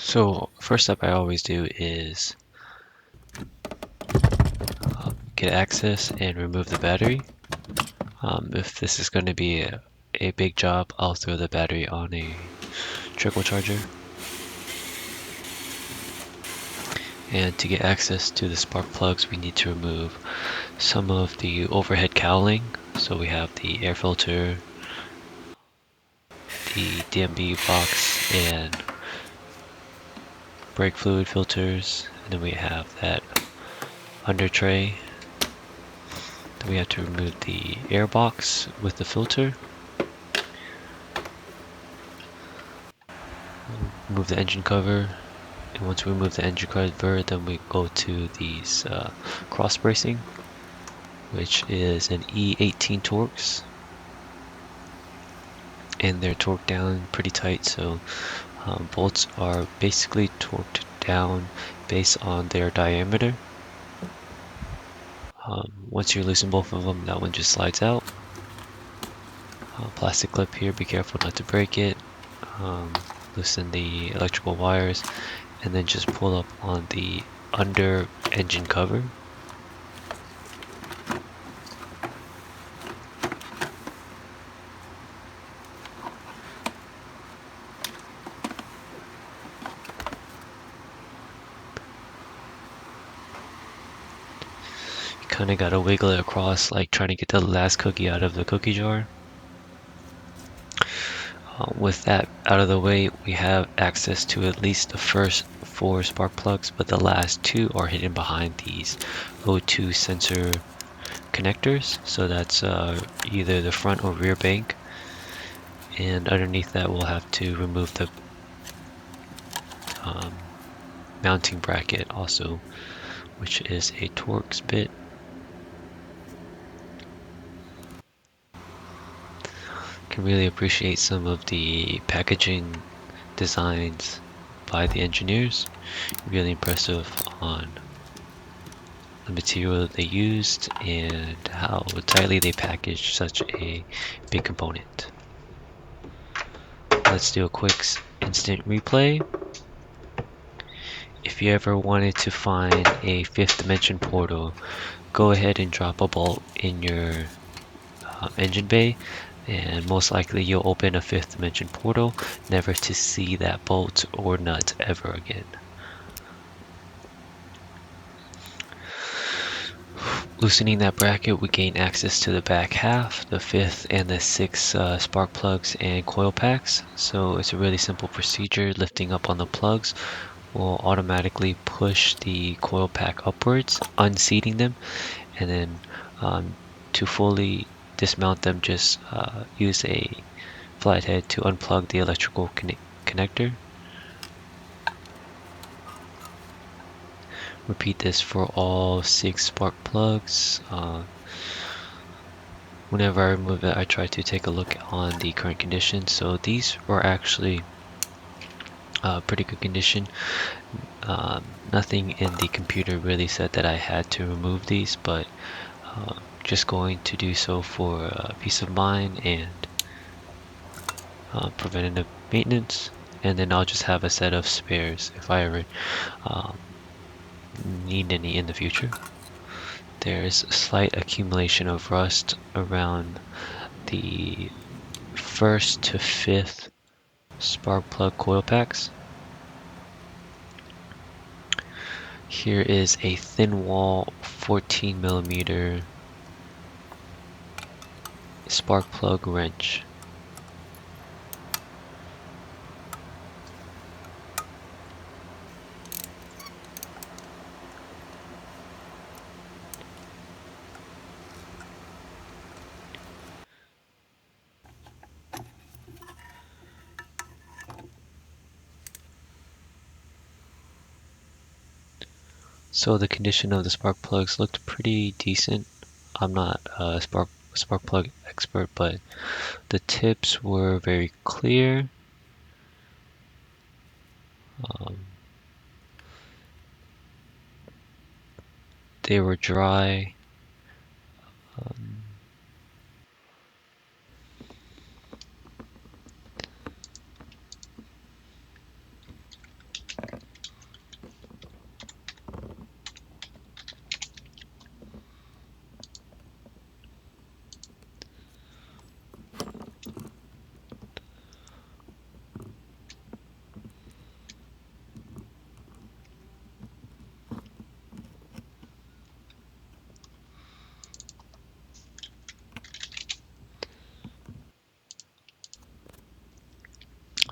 So first step I always do is get access and remove the battery. If this is going to be a big job, I'll throw the battery on a trickle charger. And to get access to the spark plugs, we need to remove some of the overhead cowling. So we have the air filter, the DMB box, and brake fluid filters. And then we have that under tray. Then we have to remove the air box with the filter. Remove the engine cover. And once we remove the engine cover, then we go to these cross bracing, which is an E18 Torx. And they're torqued down pretty tight, so bolts are basically torqued down based on their diameter. Once you loosen both of them, that one just slides out. Plastic clip here, be careful not to break it. Loosen the electrical wires, and then just pull up on the under engine cover. You kind of got to wiggle it across, like trying to get the last cookie out of the cookie jar. With that out of the way, we have access to at least the first 4 spark plugs, but the last 2 are hidden behind these O2 sensor connectors. So that's either the front or rear bank. And underneath that, we'll have to remove the mounting bracket also, which is a Torx bit. Can really appreciate some of the packaging designs by the engineers. Really impressive on the material that they used and how tightly they packaged such a big component. Let's do a quick instant replay. If you ever wanted to find a 5th dimension portal, go ahead and drop a bolt in your engine bay, and most likely you'll open a 5th dimension portal, never to see that bolt or nut ever again. Loosening that bracket, we gain access to the back half, the 5th and the 6th spark plugs and coil packs. So it's a really simple procedure. Lifting up on the plugs will automatically push the coil pack upwards, unseating them, and then to fully dismount them, just use a flathead to unplug the electrical connector. Repeat this for all 6 spark plugs. Whenever I remove it, I try to take a look on the current condition. So these were actually pretty good condition. Nothing in the computer really said that I had to remove these, but just going to do so for peace of mind and preventative maintenance. And then I'll just have a set of spares if I ever need any in the future. There's a slight accumulation of rust around the 1st to 5th spark plug coil packs. Here is a thin wall 14mm spark plug wrench. So the condition of the spark plugs looked pretty decent. I'm not a spark plug expert, but the tips were very clear. They were dry.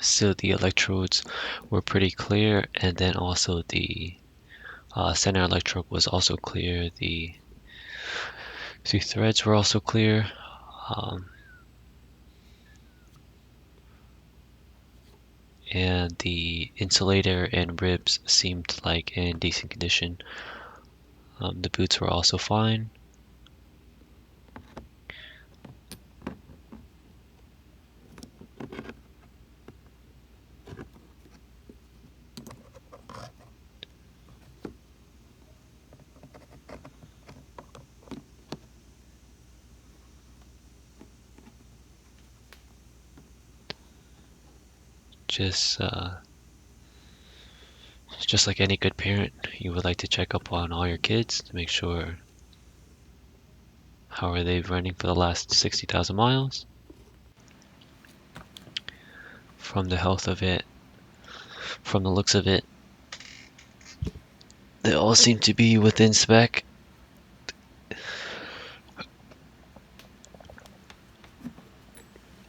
So the electrodes were pretty clear, and then also the center electrode was also clear. The two threads were also clear. Um, and the insulator and ribs seemed like in decent condition. The boots were also fine. Just just like any good parent, you would like to check up on all your kids to make sure how are they running for the last 60,000 miles. From the health of it, from the looks of it, they all seem to be within spec.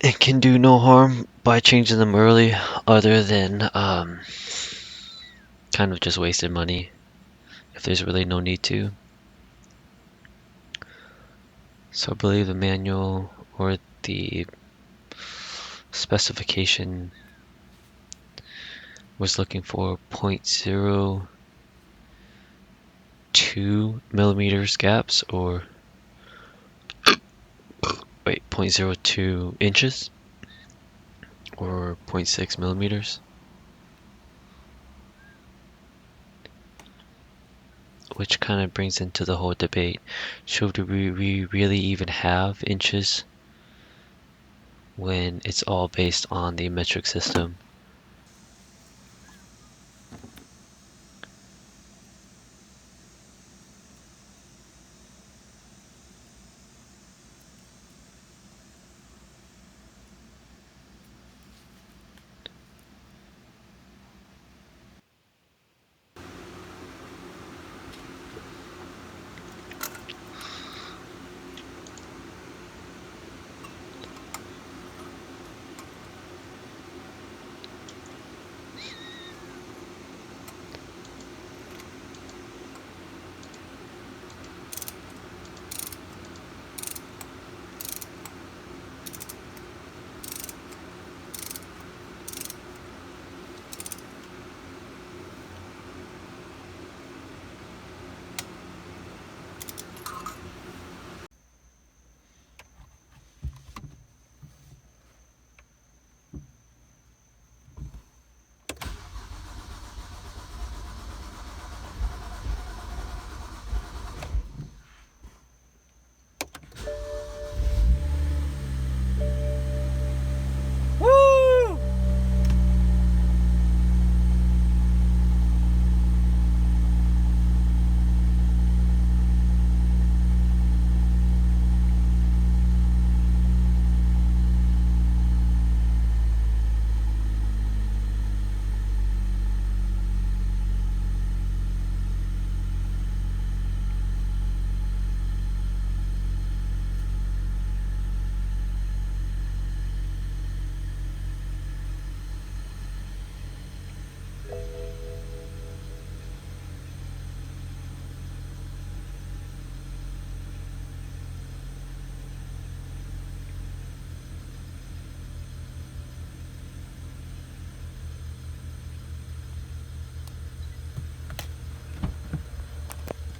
It can do no harm by changing them early, other than kind of just wasted money if there's really no need to. So I believe the manual or the specification was looking for 0.02 millimeters gaps, or wait, 0.02 inches, or zero point 0.6 millimeters, which kind of brings into the whole debate. Should we really even have inches when it's all based on the metric system?